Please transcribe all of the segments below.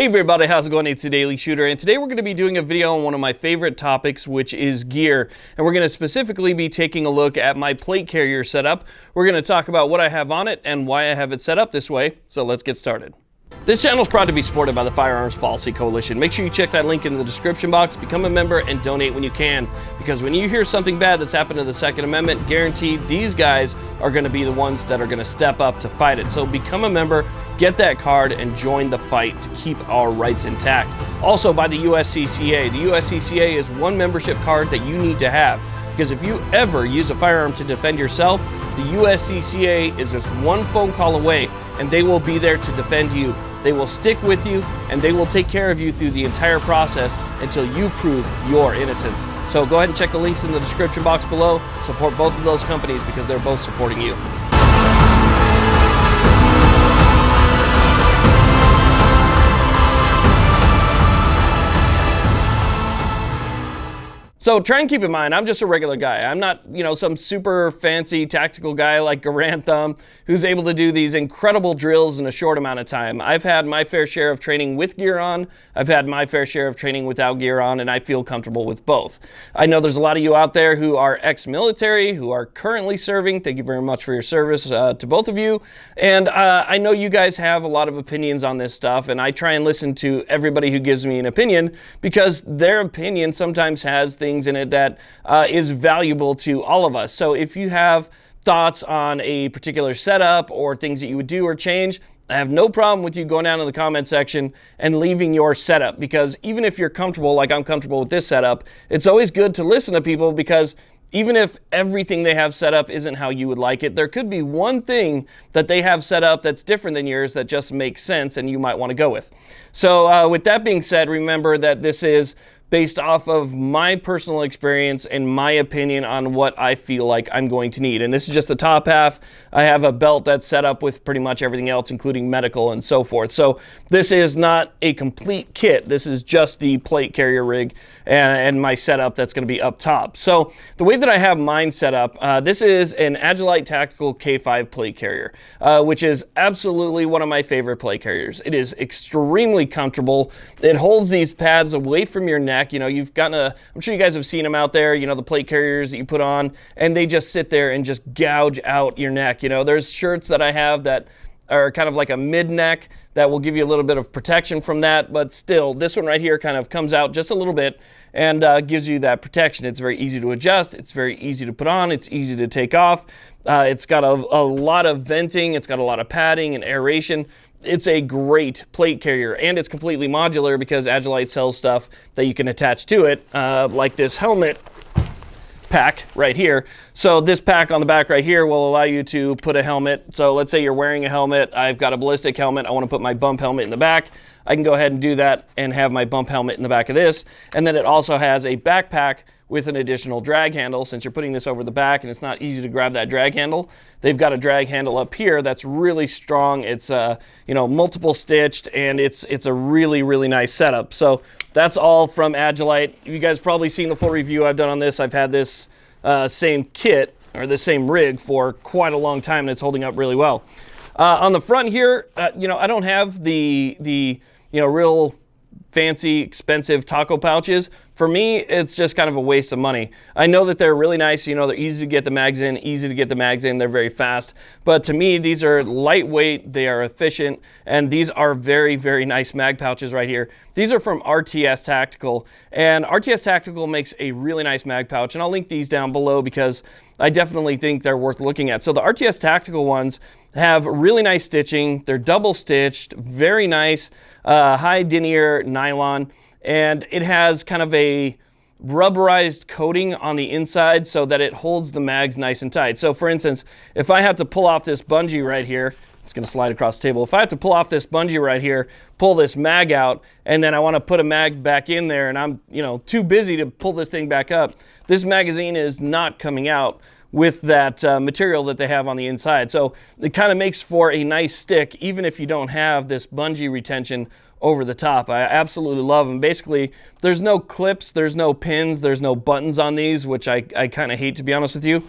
Hey everybody, how's it going? It's the Daily Shooter, and today we're going to be doing a video on one of my favorite topics, which is gear. And we're going to specifically be taking a look at my plate carrier setup. We're going to talk about what I have on it and why I have it set up this way. So let's get started. This channel is proud to be supported by the Firearms Policy Coalition. Make sure you check that link in the description box, become a member, and donate when you can. Because when you hear something bad that's happened to the Second Amendment, guaranteed these guys are going to be the ones that are going to step up to fight it. So become a member, get that card, and join the fight to keep our rights intact. Also by the USCCA. The USCCA is one membership card that you need to have. Because if you ever use a firearm to defend yourself, the USCCA is just one phone call away, and they will be there to defend you. They will stick with you, and they will take care of you through the entire process until you prove your innocence. So go ahead and check the links in the description box below. Support both of those companies because they're both supporting you. So try and keep in mind, I'm just a regular guy. I'm not, some super fancy tactical guy like Garand Thumb who's able to do these incredible drills in a short amount of time. I've had my fair share of training with gear on. I've had my fair share of training without gear on, and I feel comfortable with both. I know there's a lot of you out there who are ex-military, who are currently serving. Thank you very much for your service to both of you. And I know you guys have a lot of opinions on this stuff, and I try and listen to everybody who gives me an opinion because their opinion sometimes has things in it that is valuable to all of us. So if you have thoughts on a particular setup or things that you would do or change, I have no problem with you going down in the comment section and leaving your setup, because even if you're comfortable, like I'm comfortable with this setup, it's always good to listen to people, because even if everything they have set up isn't how you would like it, there could be one thing that they have set up that's different than yours that just makes sense and you might want to go with. So with that being said, remember that this is based off of my personal experience and my opinion on what I feel like I'm going to need. And this is just the top half. I have a belt that's set up with pretty much everything else, including medical and so forth. So this is not a complete kit. This is just the plate carrier rig and my setup that's going to be up top. So the way that I have mine set up, this is an Agilite Tactical K5 plate carrier, which is absolutely one of my favorite plate carriers. It is extremely comfortable. It holds these pads away from your neck. You've gotten I'm sure you guys have seen them out there, the plate carriers that you put on, and they just sit there and just gouge out your neck. There's shirts that I have that are kind of like a mid-neck that will give you a little bit of protection from that, but still, this one right here kind of comes out just a little bit and gives you that protection. It's very easy to adjust. It's very easy to put on. It's easy to take off. It's got a lot of venting. It's got a lot of padding and aeration. It's a great plate carrier, and it's completely modular because Agilite sells stuff that you can attach to it, like this helmet pack right here. So this pack on the back right here will allow you to put a helmet. So let's say you're wearing a helmet. I've got a ballistic helmet. I want to put my bump helmet in the back. I can go ahead and do that and have my bump helmet in the back of this. And then it also has a backpack with an additional drag handle. Since you're putting this over the back and it's not easy to grab that drag handle, they've got a drag handle up here that's really strong. It's multiple stitched, and it's a really, really nice setup. So that's all from Agilite. You guys probably seen the full review I've done on this. I've had this same kit or the same rig for quite a long time, and it's holding up really well. On the front here, I don't have the real fancy, expensive taco pouches. For me, it's just kind of a waste of money. I know that they're really nice. They're easy to get the mags in. They're very fast. But to me, these are lightweight. They are efficient. And these are very, very nice mag pouches right here. These are from RTS Tactical. And RTS Tactical makes a really nice mag pouch. And I'll link these down below because I definitely think they're worth looking at. So the RTS Tactical ones have really nice stitching. They're double stitched, very nice, high denier nylon. And it has kind of a rubberized coating on the inside so that it holds the mags nice and tight. So for instance, if I have to pull off this bungee right here, it's going to slide across the table. If I have to pull off this bungee right here, pull this mag out, and then I want to put a mag back in there, and I'm too busy to pull this thing back up, this magazine is not coming out with that material that they have on the inside. So it kind of makes for a nice stick, even if you don't have this bungee retention over the top. I absolutely love them. Basically, there's no clips, there's no pins, there's no buttons on these, which I kind of hate, to be honest with you.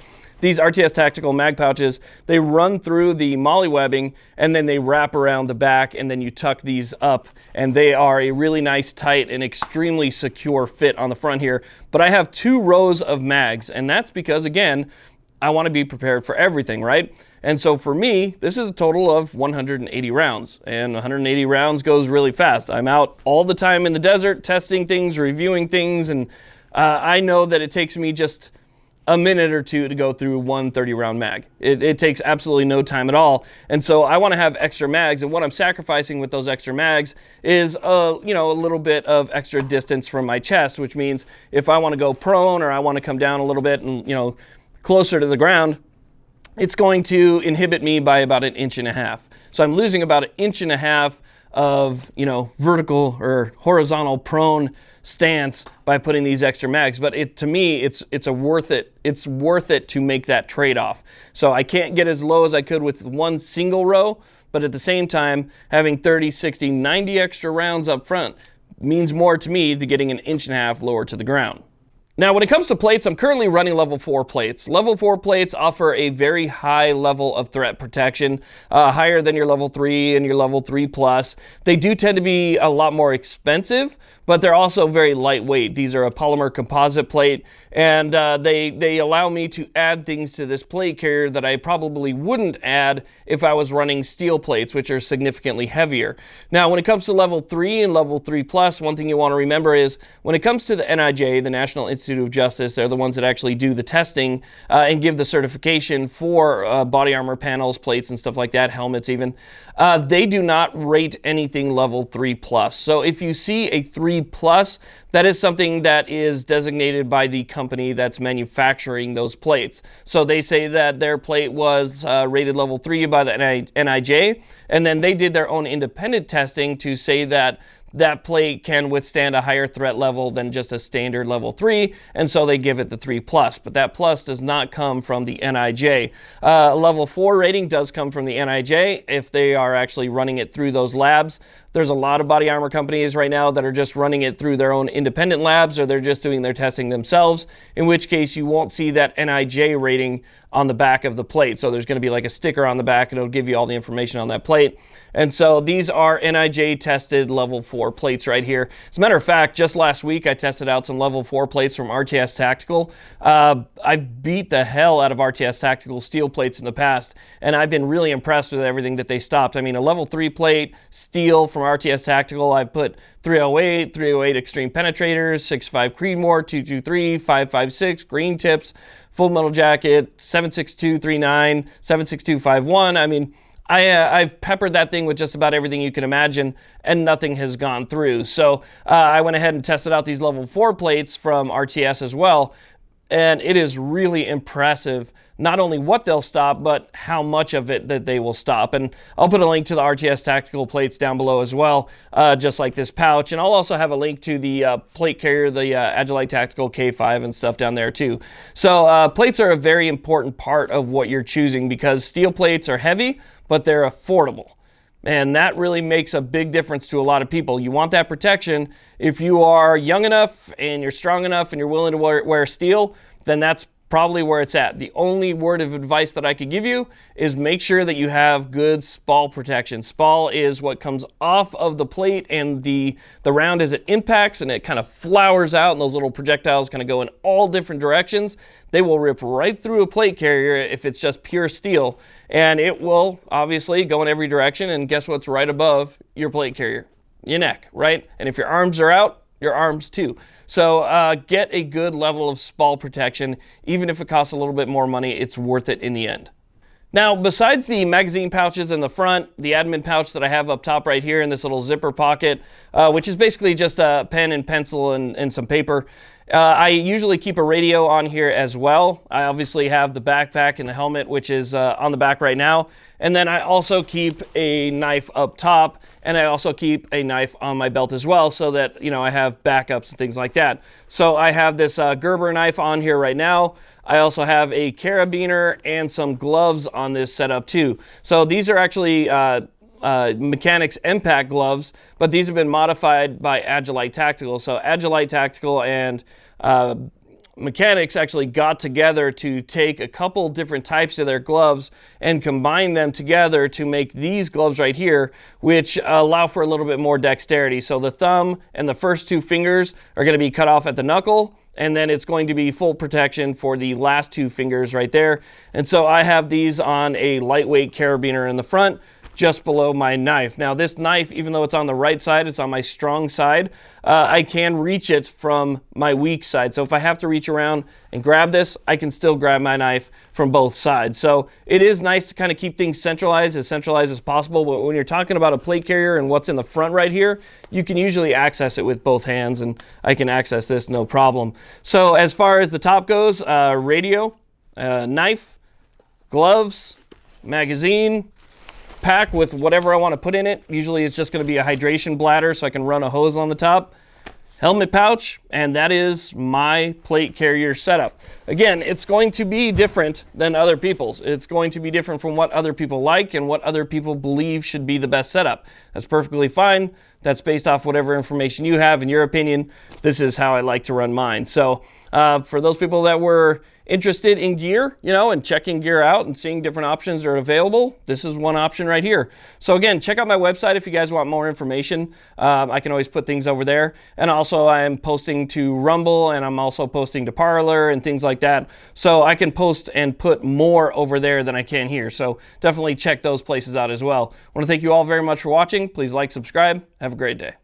these RTS Tactical mag pouches, they run through the MOLLE webbing and then they wrap around the back, and then you tuck these up, and they are a really nice, tight, and extremely secure fit on the front here. But I have 2 rows of mags, and that's because, again, I want to be prepared for everything, right? And so for me, this is a total of 180 rounds, and 180 rounds goes really fast. I'm out all the time in the desert testing things, reviewing things, and I know that it takes me just a minute or two to go through one 30-round mag. It takes absolutely no time at all. And so I want to have extra mags, and what I'm sacrificing with those extra mags is a little bit of extra distance from my chest, which means if I want to go prone or I want to come down a little bit and closer to the ground, it's going to inhibit me by about 1.5 inches. So I'm losing about 1.5 inches of vertical or horizontal prone stance by putting these extra mags. But to me, it's worth it to make that trade-off. So I can't get as low as I could with one single row, but at the same time, having 30, 60, 90 extra rounds up front means more to me than getting 1.5 inches lower to the ground. Now, when it comes to plates, I'm currently running level 4 plates. Level 4 plates offer a very high level of threat protection, higher than your level 3 and your level 3 plus. They do tend to be a lot more expensive, but they're also very lightweight. These are a polymer composite plate, and they allow me to add things to this plate carrier that I probably wouldn't add if I was running steel plates, which are significantly heavier. Now, when it comes to level 3 and level 3 plus, one thing you want to remember is when it comes to the NIJ, the National Institute of Justice, they're the ones that actually do the testing and give the certification for body armor panels, plates, and stuff like that, helmets even. They do not rate anything level 3 plus. So if you see a 3 plus, that is something that is designated by the company that's manufacturing those plates. So they say that their plate was rated level 3 by the NIJ, and then they did their own independent testing to say that that plate can withstand a higher threat level than just a standard level 3, and so they give it the 3 plus. But that plus does not come from the NIJ. Level 4 rating does come from the NIJ if they are actually running it through those labs. There's a lot of body armor companies right now that are just running it through their own independent labs, or they're just doing their testing themselves, in which case you won't see that NIJ rating on the back of the plate. So there's going to be like a sticker on the back, and it'll give you all the information on that plate. And so these are NIJ tested level 4 plates right here. As a matter of fact, just last week I tested out some level 4 plates from RTS Tactical. I beat the hell out of RTS Tactical steel plates in the past, and I've been really impressed with everything that they stopped. I mean, a level 3 plate steel from RTS Tactical, I've put 308, 308 extreme penetrators, 6.5 Creedmoor, 223, 5.56 green tips, full metal jacket, 76239, 76251. I mean, I've peppered that thing with just about everything you can imagine, and nothing has gone through. So I went ahead and tested out these level 4 plates from RTS as well, and it is really impressive not only what they'll stop, but how much of it that they will stop. And I'll put a link to the RTS Tactical plates down below as well, just like this pouch. And I'll also have a link to the plate carrier, the Agilite Tactical K5 and stuff down there too. So plates are a very important part of what you're choosing, because steel plates are heavy, but they're affordable. And that really makes a big difference to a lot of people. You want that protection. If you are young enough and you're strong enough and you're willing to wear steel, then that's probably where it's at. The only word of advice that I could give you is make sure that you have good spall protection. Spall is what comes off of the plate, and the round as it impacts and it kind of flowers out, and those little projectiles kind of go in all different directions. They will rip right through a plate carrier if it's just pure steel, and it will obviously go in every direction. And guess what's right above your plate carrier? Your neck, right? And if your arms are out, your arms too. So get a good level of spall protection. Even if it costs a little bit more money, it's worth it in the end. Now, besides the magazine pouches in the front, the admin pouch that I have up top right here in this little zipper pocket, which is basically just a pen and pencil and some paper, I usually keep a radio on here as well. I obviously have the backpack and the helmet, which is on the back right now. And then I also keep a knife up top, and I also keep a knife on my belt as well, so that, you know, I have backups and things like that. So I have this Gerber knife on here right now. I also have a carabiner and some gloves on this setup too. So these are actually Mechanics Impact gloves, but these have been modified by Agilite Tactical. So Agilite Tactical and mechanics actually got together to take a couple different types of their gloves and combine them together to make these gloves right here, which allow for a little bit more dexterity. So the thumb and the first 2 fingers are going to be cut off at the knuckle, and then it's going to be full protection for the last 2 fingers right there. And so I have these on a lightweight carabiner in the front, just below my knife. Now this knife, even though it's on the right side, it's on my strong side, I can reach it from my weak side. So if I have to reach around and grab this, I can still grab my knife from both sides. So it is nice to kind of keep things centralized as possible, but when you're talking about a plate carrier and what's in the front right here, you can usually access it with both hands, and I can access this no problem. So as far as the top goes, radio, knife, gloves, magazine, pack with whatever I want to put in it. Usually it's just going to be a hydration bladder so I can run a hose on the top. Helmet pouch, and that is my plate carrier setup. Again, it's going to be different than other people's. It's going to be different from what other people like and what other people believe should be the best setup. That's perfectly fine. That's based off whatever information you have. In your opinion, this is how I like to run mine. So for those people that were interested in gear, and checking gear out and seeing different options that are available, this is one option right here. So again, check out my website if you guys want more information. I can always put things over there. And also I am posting to Rumble, and I'm also posting to Parler and things like that. So I can post and put more over there than I can here. So definitely check those places out as well. I want to thank you all very much for watching. Please like, subscribe. Have a great day.